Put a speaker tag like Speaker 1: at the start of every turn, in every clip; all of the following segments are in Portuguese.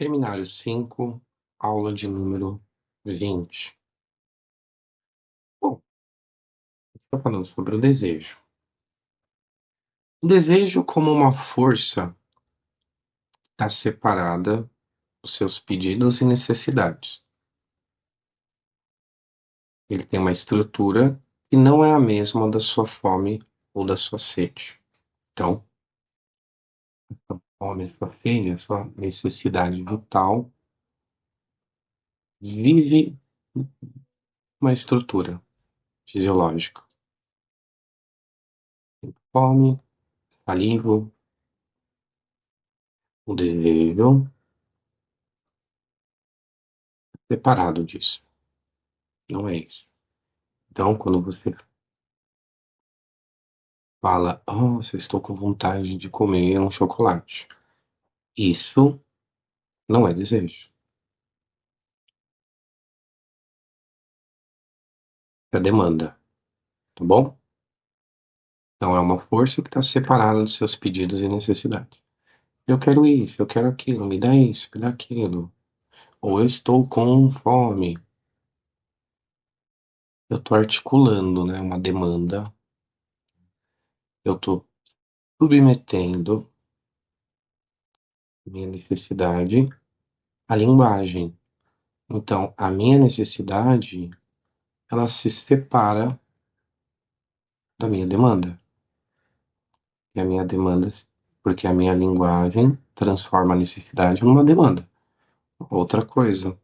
Speaker 1: Seminário 5, aula de número 20. Bom, estou falando sobre o desejo. O desejo como uma força está separada dos seus pedidos e necessidades. Ele tem uma estrutura que não é a mesma da sua fome ou da sua sede. Então, a fome, a sua sede, a sua necessidade vital vive uma estrutura fisiológica. Fome, salivo, o desejo separado disso. Não é isso. Então, quando você fala, nossa, estou com vontade de comer um chocolate, isso não é desejo. É demanda, tá bom? Então, é uma força que está separada dos seus pedidos e necessidades. Eu quero isso, eu quero aquilo, me dá isso, me dá aquilo. Ou eu estou com fome. Eu estou articulando, né, uma demanda. Eu estou submetendo minha necessidade à linguagem. Então, a minha necessidade, ela se separa da minha demanda. E a minha demanda, porque a minha linguagem transforma a necessidade numa demanda. Outra coisa.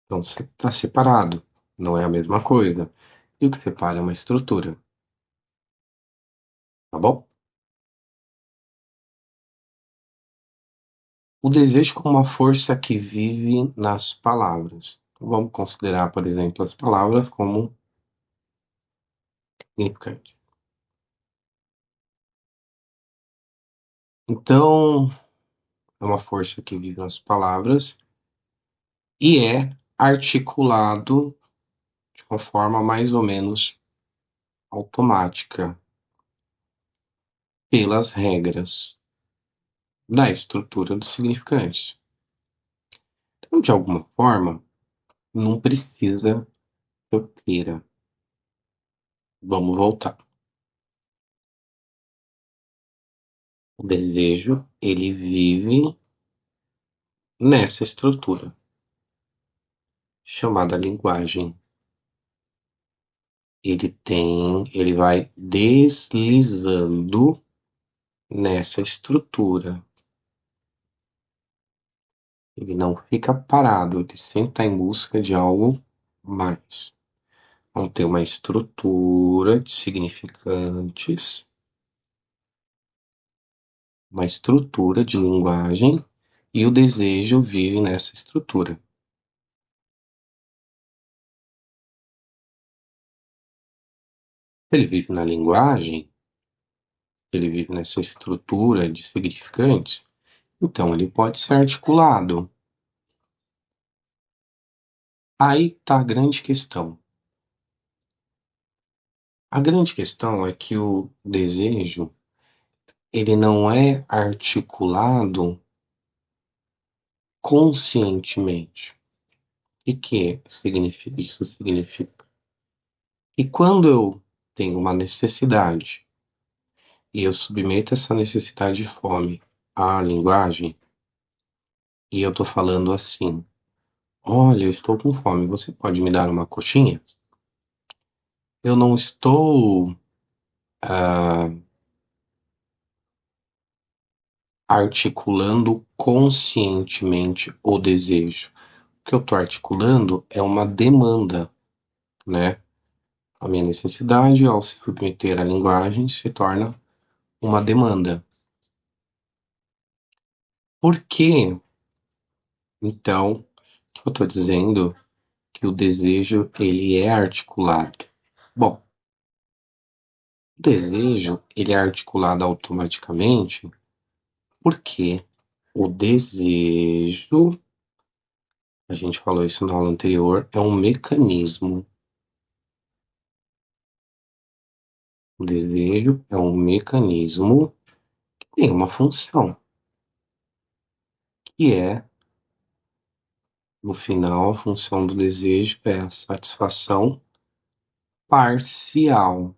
Speaker 1: Então, está separado. Não é a mesma coisa. E o que separa é uma estrutura. Tá bom? O desejo como uma força que vive nas palavras. Vamos considerar, por exemplo, as palavras como significante. Então, é uma força que vive nas palavras e é articulado de uma forma mais ou menos automática pelas regras da estrutura dos significantes. Então, de alguma forma, não precisa que eu queira. Vamos voltar. O desejo, ele vive nessa estrutura chamada linguagem. Ele vai deslizando nessa estrutura. Ele não fica parado, ele sempre está em busca de algo mais. Vamos ter uma estrutura de significantes, uma estrutura de linguagem, e o desejo vive nessa estrutura. Se ele vive na linguagem, ele vive nessa estrutura de significantes, então ele pode ser articulado. Aí está a grande questão. A grande questão é que o desejo, ele não é articulado conscientemente. O que significa? Isso significa que quando eu tenho uma necessidade e eu submeto essa necessidade de fome à linguagem, e eu tô falando assim, olha, eu estou com fome, você pode me dar uma coxinha? Eu não estou ah, articulando conscientemente o desejo. O que eu estou articulando é uma demanda, né? A minha necessidade, ao se submeter à linguagem, se torna uma demanda. Por que, então, que eu estou dizendo que o desejo ele é articulado? Bom, o desejo ele é articulado automaticamente porque o desejo, a gente falou isso na aula anterior, é um mecanismo. O desejo é um mecanismo que tem uma função. que é, no final, a função do desejo é a satisfação parcial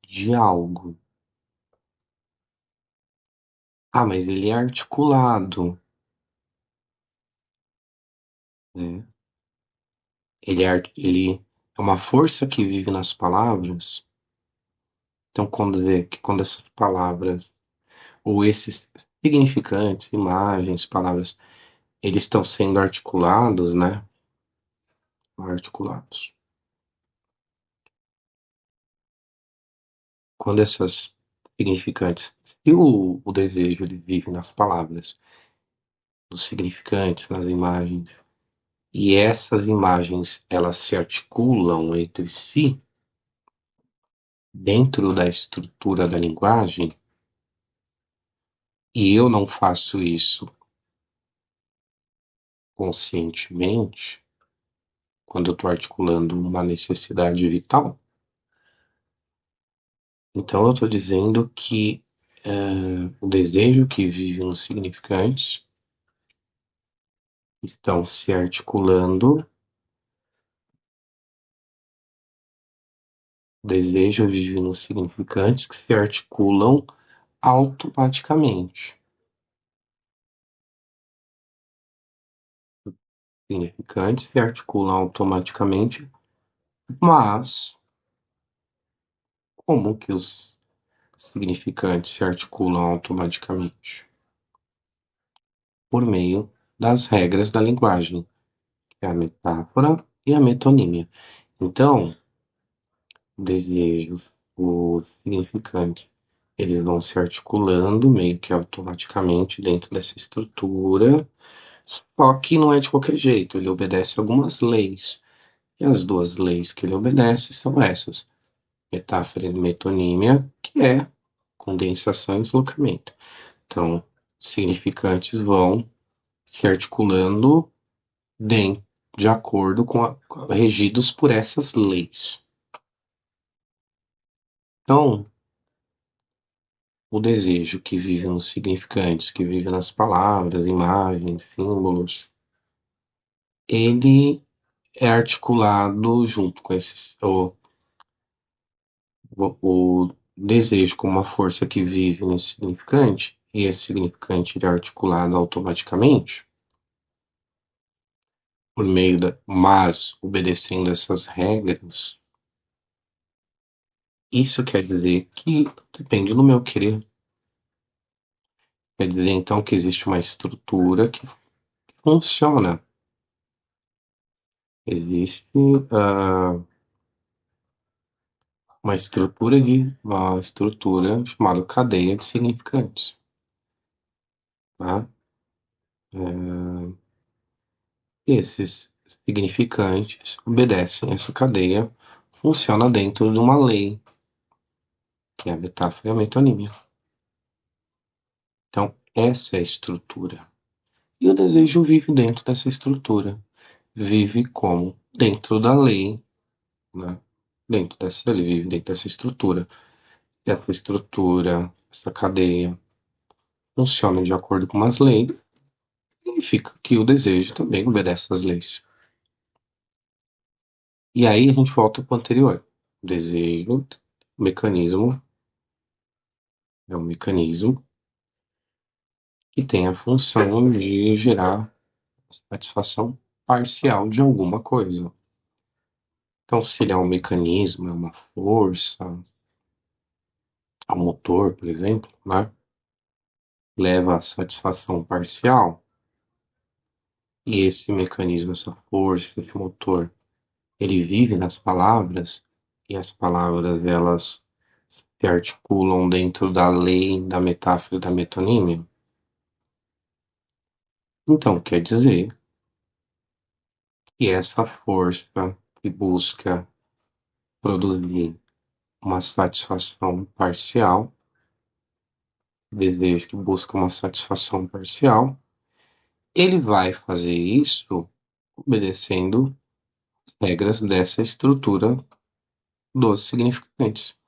Speaker 1: de algo. Ah, mas ele é articulado, né? Ele é uma força que vive nas palavras. Então, quando essas palavras, ou esses significantes, imagens, palavras, eles estão sendo articulados, né? Articulados. Quando essas significantes, se o desejo ele vive nas palavras, nos significantes, nas imagens, e essas imagens elas se articulam entre si dentro da estrutura da linguagem, e eu não faço isso conscientemente, quando eu estou articulando uma necessidade vital, então eu estou dizendo que o desejo que vive nos significantes estão se articulando, o desejo vive nos significantes que se articulam automaticamente. Significantes se articulam automaticamente, mas como que os significantes se articulam automaticamente? Por meio das regras da linguagem, que é a metáfora e a metonímia. Então, o desejo, o significante, eles vão se articulando meio que automaticamente dentro dessa estrutura, só que não é de qualquer jeito, ele obedece algumas leis. E as duas leis que ele obedece são essas: metáfora e metonímia, que é condensação e deslocamento. Então, significantes vão se articulando de acordo regidos por essas leis. Então, o desejo que vive nos significantes, que vive nas palavras, imagens, símbolos, ele é articulado junto com esses, o desejo como uma força que vive nesse significante, e esse significante ele é articulado automaticamente, por meio mas obedecendo essas regras, isso quer dizer que depende do meu querer. Quer dizer, então, que existe uma estrutura que funciona. Existe uma estrutura chamada cadeia de significantes, tá? Esses significantes obedecem essa cadeia, funciona dentro de uma lei, que é a metáfora e a metonímia. Então, essa é a estrutura. E o desejo vive dentro dessa estrutura. Vive como? Dentro da lei, né? Dentro dessa lei, vive dentro dessa estrutura. E essa estrutura, essa cadeia, funciona de acordo com as leis, significa que o desejo também obedece às leis. E aí a gente volta para o anterior. O desejo, o mecanismo, é um mecanismo que tem a função de gerar satisfação parcial de alguma coisa. Então, se ele é um mecanismo, é uma força, é um motor, por exemplo, né? Leva a satisfação parcial, e esse mecanismo, essa força, esse motor, ele vive nas palavras, e as palavras elas se articulam dentro da lei, da metáfora e da metonímia. Então, quer dizer que essa força que busca produzir uma satisfação parcial, desejo que busca uma satisfação parcial, ele vai fazer isso obedecendo as regras dessa estrutura dos significantes.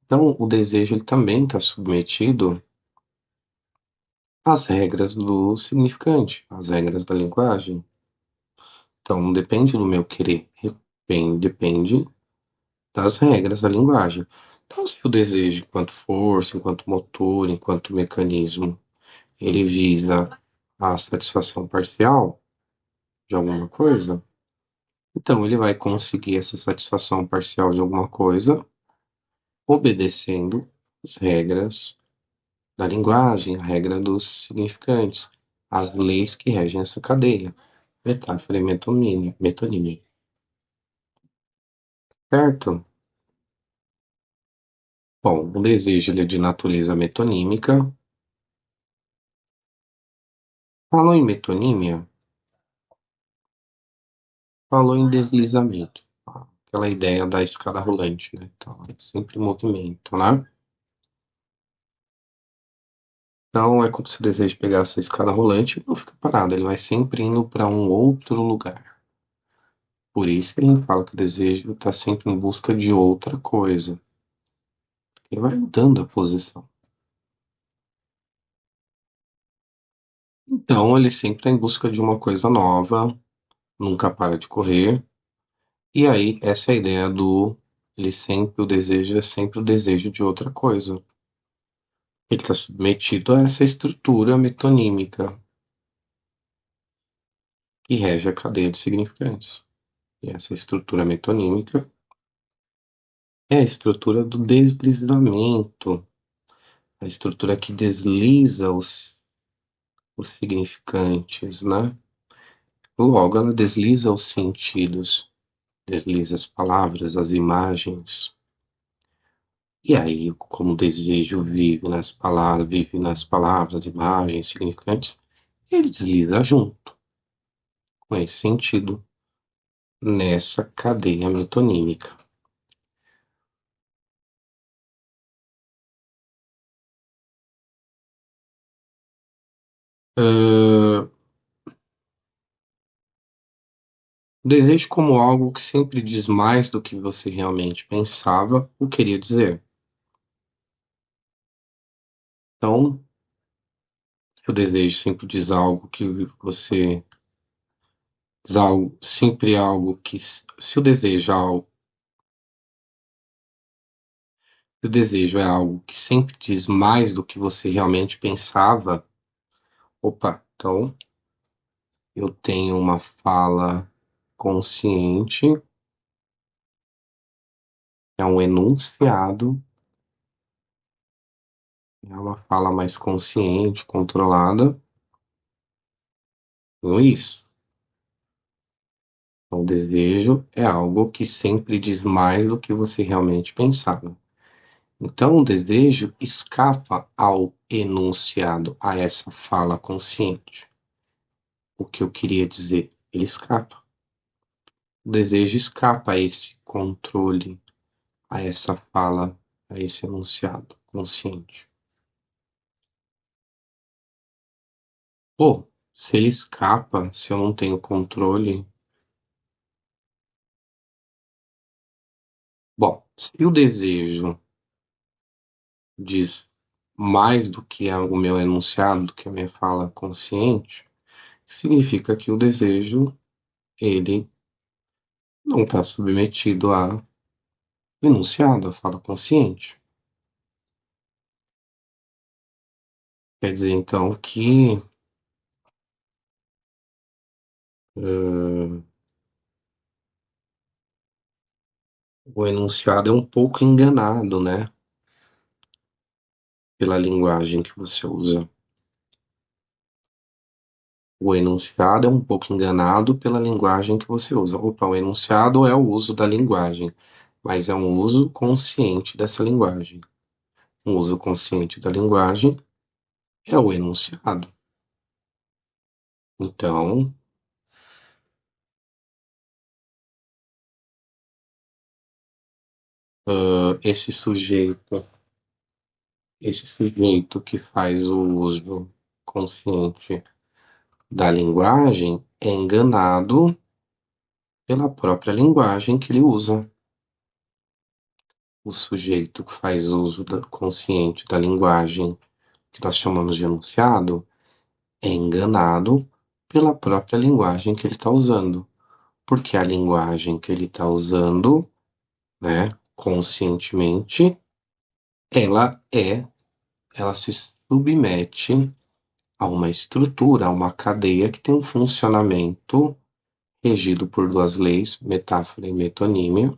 Speaker 1: Então, o desejo ele também está submetido as regras do significante, as regras da linguagem. Então, não depende do meu querer, depende das regras da linguagem. Então, se o desejo, enquanto força, enquanto motor, enquanto mecanismo, ele visa a satisfação parcial de alguma coisa, então ele vai conseguir essa satisfação parcial de alguma coisa obedecendo as regras da linguagem, a regra dos significantes, as leis que regem essa cadeia, metáfora e metonímia, certo? Bom, o desejo ele é de natureza metonímica. Falou em metonímia, falou em deslizamento. Tá? Aquela ideia da escada rolante, né? Então, é sempre em movimento, né? Então, é como se o desejo pegasse a escada rolante e não fica parado, ele vai sempre indo para um outro lugar. Por isso que a gente fala que o desejo está sempre em busca de outra coisa. Ele vai mudando a posição. Então, ele sempre está em busca de uma coisa nova, nunca para de correr. E aí, essa é a ideia do ele sempre, o desejo é sempre o desejo de outra coisa. Ele está submetido a essa estrutura metonímica que rege a cadeia de significantes. E essa estrutura metonímica é a estrutura do deslizamento, a estrutura que desliza os significantes, né? Logo, ela desliza os sentidos, desliza as palavras, as imagens. E aí, como o desejo vive nas palavras, imagens, significantes, ele desliza junto, com esse sentido, nessa cadeia metonímica. O desejo como algo que sempre diz mais do que você realmente pensava ou queria dizer. Então, se o desejo sempre diz algo que você diz algo, sempre algo que se o desejo é algo, se o desejo é algo que sempre diz mais do que você realmente pensava, opa, então eu tenho uma fala consciente, é um enunciado, é uma fala mais consciente, controlada, não é isso. O desejo é algo que sempre diz mais do que você realmente pensava. Então, o desejo escapa ao enunciado, a essa fala consciente. O que eu queria dizer, ele escapa. O desejo escapa a esse controle, a essa fala, a esse enunciado consciente. Pô, se ele escapa, se eu não tenho controle. Bom, se o desejo diz mais do que o meu enunciado, do que a minha fala consciente, significa que o desejo, ele não está submetido a enunciado, a fala consciente. Quer dizer, então, que uh, o enunciado é um pouco enganado, né? Pela linguagem que você usa. O enunciado é um pouco enganado pela linguagem que você usa. Opa, o enunciado é o uso da linguagem, mas é um uso consciente dessa linguagem. Um uso consciente da linguagem é o enunciado. Então, esse sujeito que faz o uso consciente da linguagem é enganado pela própria linguagem que ele usa. O sujeito que faz uso consciente da linguagem que nós chamamos de enunciado é enganado pela própria linguagem que ele está usando, porque a linguagem que ele está usando, né, conscientemente, ela é, ela se submete a uma estrutura, a uma cadeia que tem um funcionamento regido por duas leis, metáfora e metonímia.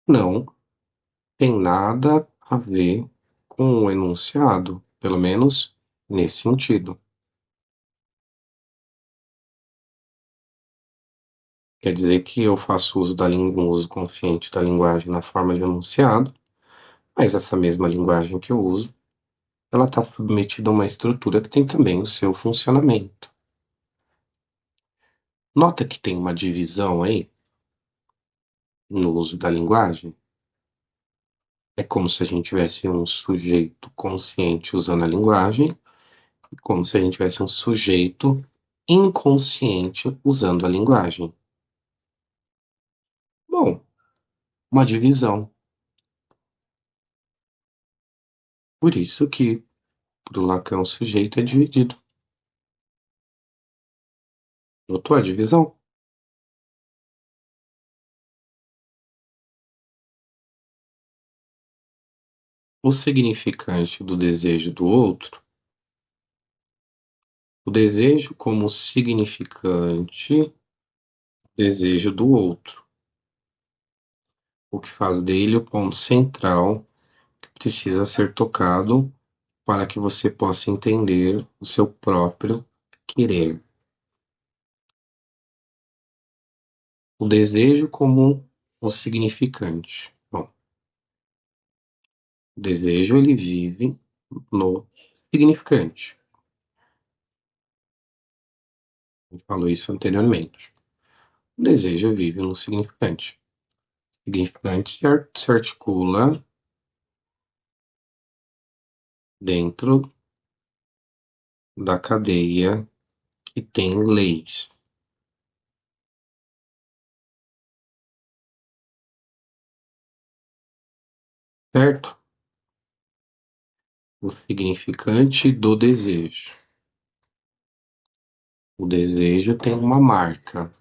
Speaker 1: Não tem nada a ver com o enunciado, pelo menos nesse sentido. Quer dizer que eu faço uso um uso consciente da linguagem na forma de enunciado, mas essa mesma linguagem que eu uso, ela está submetida a uma estrutura que tem também o seu funcionamento. Nota que tem uma divisão aí no uso da linguagem. É como se a gente tivesse um sujeito consciente usando a linguagem, e como se a gente tivesse um sujeito inconsciente usando a linguagem. Bom, uma divisão. Por isso que, para o Lacan, o sujeito é dividido. Notou a divisão? O significante do desejo do outro, o desejo como significante, desejo do outro, o que faz dele o ponto central que precisa ser tocado para que você possa entender o seu próprio querer. O desejo como o significante. Bom, o desejo ele vive no significante. A gente falou isso anteriormente. O desejo vive no significante. O significante se articula dentro da cadeia que tem leis, certo? O significante do desejo. O desejo tem uma marca.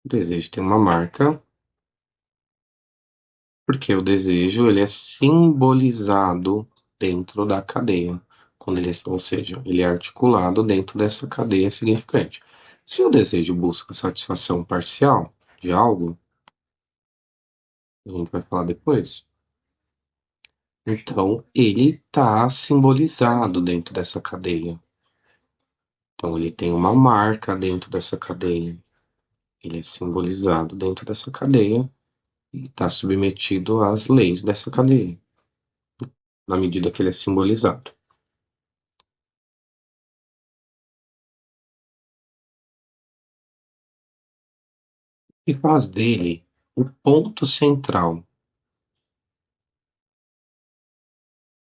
Speaker 1: O desejo tem uma marca porque o desejo ele é simbolizado dentro da cadeia, quando ele, ou seja, ele é articulado dentro dessa cadeia significante. Se o desejo busca satisfação parcial de algo, a gente vai falar depois, então ele está simbolizado dentro dessa cadeia. Então ele tem uma marca dentro dessa cadeia. Ele é simbolizado dentro dessa cadeia e está submetido às leis dessa cadeia, na medida que ele é simbolizado. E faz dele o ponto central.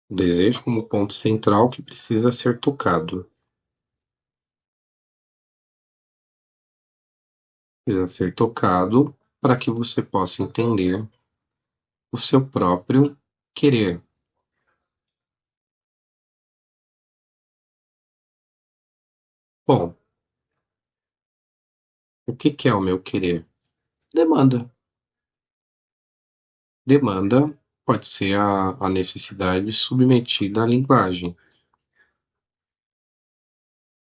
Speaker 1: O desejo como ponto central que precisa ser tocado. Precisa ser tocado para que você possa entender o seu próprio querer. Bom, o que é o meu querer? Demanda. Demanda pode ser a necessidade submetida à linguagem,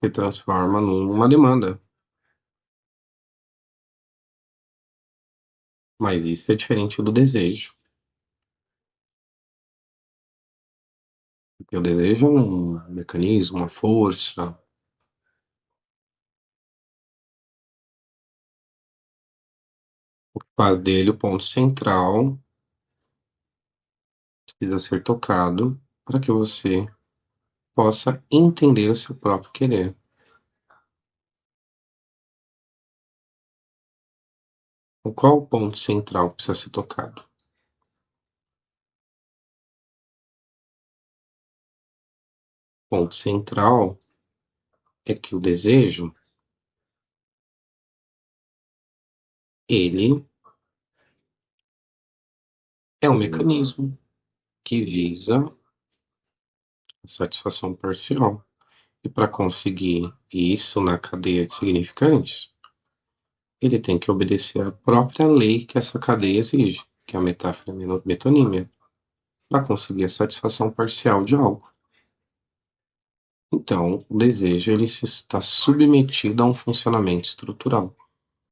Speaker 1: se transforma numa demanda. Mas isso é diferente do desejo. Porque o desejo é um mecanismo, uma força. O que faz dele o ponto central precisa ser tocado para que você possa entender o seu próprio querer. Qual o ponto central que precisa ser tocado? O ponto central é que o desejo, ele é um mecanismo que visa a satisfação parcial. E para conseguir isso na cadeia de significantes, ele tem que obedecer à própria lei que essa cadeia exige, que é a metáfora metonímia, para conseguir a satisfação parcial de algo. Então, o desejo ele se está submetido a um funcionamento estrutural.